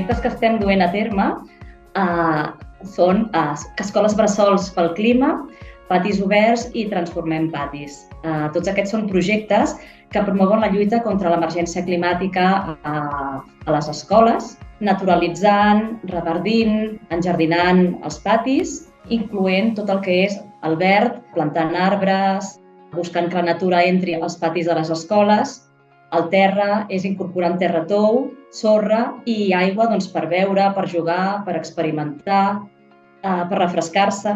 projectes que estem duent a terme són escoles bressols pel clima, patis oberts i transformem patis. Tots aquests són projectes que promouen la lluita contra l'emergència climàtica a les escoles, naturalitzant, reverdint, enjardinant els patis, incloent tot el que és el verd, plantant arbres, buscant que la natura entri als patis de les escoles. El terra és incorporant terra tou, sorra i aigua per beure, per jugar, per experimentar, per refrescar-se.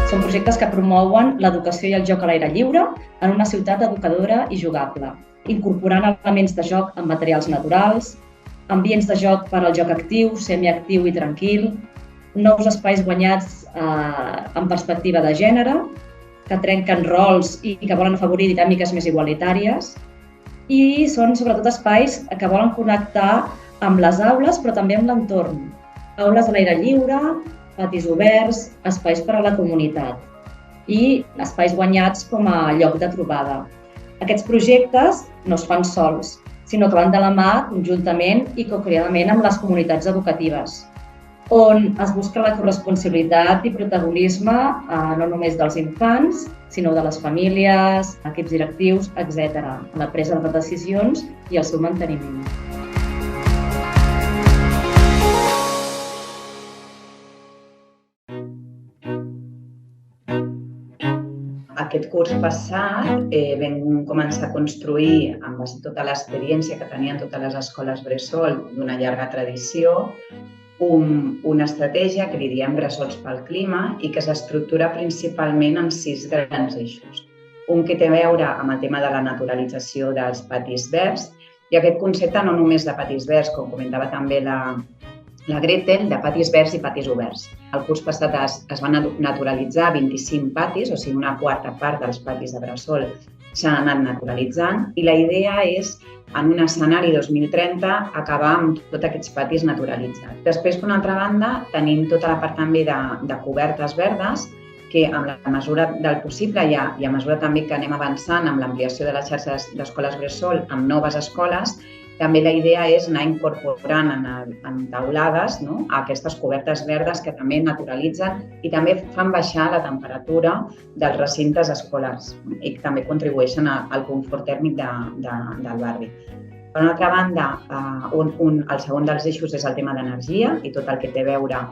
Són projectes que promouen l'educació i el joc a l'aire lliure en una ciutat educadora i jugable, incorporant elements de joc amb materials naturals, ambients de joc per al joc actiu, semiactiu i tranquil, nous espais guanyats en perspectiva de gènere, que trenquen rols i que volen afavorir dinàmiques més igualitàries, i són sobretot espais que volen connectar amb les aules però també amb l'entorn. Aules a l'aire lliure, patis oberts, espais per a la comunitat i espais guanyats com a lloc de trobada. Aquests projectes no es fan sols, sinó que van de la mà conjuntament i cocreadament amb les comunitats educatives, on es busca la corresponsabilitat i protagonisme no només dels infants, sinó de les famílies, equips directius, etc., en la presa de decisions i el seu manteniment. Aquest curs passat vam començar a construir, amb tota l'experiència que tenien totes les escoles bressol d'una llarga tradició, una estratègia que li diem Bressols pel clima i que s'estructura principalment en 6 grans eixos. Un que té a veure amb el tema de la naturalització dels patis verds, i aquest concepte no només de patis verds, com comentava també la Gretel, de patis verds i patis oberts. El curs passat es van naturalitzar 25 patis, o sigui, una quarta part dels patis de bressol s'han anat naturalitzant, i la idea és, en un escenari 2030, acabar amb tots aquests patis naturalitzats. Després, per una altra banda, tenim tota la part també de cobertes verdes, que amb la mesura del possible i a mesura també que anem avançant amb l'ampliació de les xarxes d'escoles bressol amb noves escoles, també la idea és anar incorporant en taulades aquestes cobertes verdes que també naturalitzen i també fan baixar la temperatura dels recintes escolars i també contribueixen al confort tèrmic del barri. Per una altra banda, el segon dels eixos és el tema d'energia i tot el que té a veure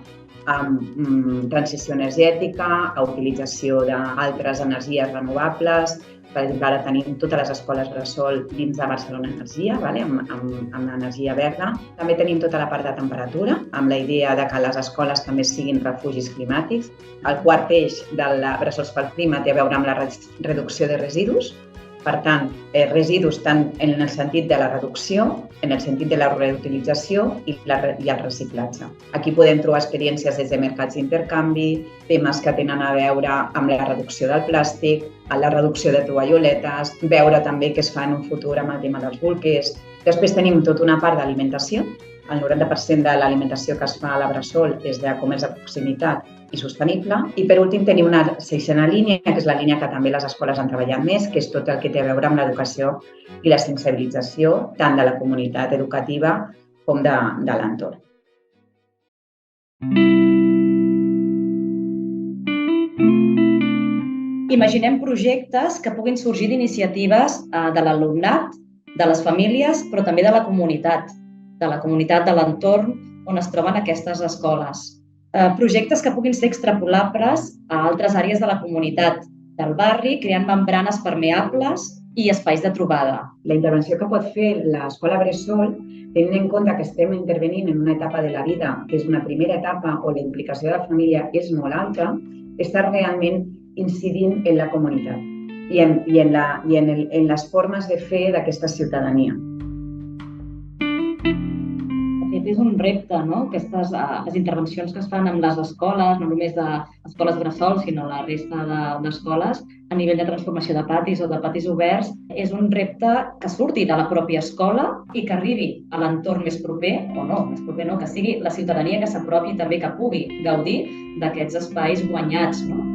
amb transició energètica, utilització d'altres energies renovables. Per exemple, ara tenim totes les escoles bressol dins de Barcelona Energia, amb energia verda. També tenim tota la part de temperatura, amb la idea que les escoles també siguin refugis climàtics. El quart eix del Bressols pel clima té a veure amb la reducció de residus. Per tant, residus tant en el sentit de la reducció, en el sentit de la reutilització i el reciclatge. Aquí podem trobar experiències des de mercats d'intercanvi, temes que tenen a veure amb la reducció del plàstic, la reducció de tovalloletes, veure també què es fa en un futur amb el tema dels bolquers. Després tenim tota una part d'alimentació. El 90% de l'alimentació que es fa a la Bressol és de comerç de proximitat i sostenible. I per últim tenim una 6a línia, que és la línia que també les escoles han treballat més, que és tot el que té a veure amb l'educació i la sensibilització tant de la comunitat educativa com de l'entorn. Imaginem projectes que puguin sorgir d'iniciatives de l'alumnat, de les famílies, però també de la comunitat de l'entorn on es troben aquestes escoles. Projectes que puguin ser extrapolables a altres àrees de la comunitat, del barri, creant membranes permeables i espais de trobada. La intervenció que pot fer l'escola bressol, tenint en compte que estem intervenint en una etapa de la vida, que és una primera etapa on la implicació de la família és molt alta, està realment incidint en la comunitat i en les formes de fer d'aquesta ciutadania. Aquest és un repte, no? Les intervencions que es fan amb les escoles, no només d'escoles bressol, sinó la resta d'escoles, a nivell de transformació de patis o de patis oberts, és un repte que surti de la pròpia escola i que arribi a l'entorn més proper, o no, més proper no, que sigui la ciutadania que s'apropi també, que pugui gaudir d'aquests espais guanyats, no?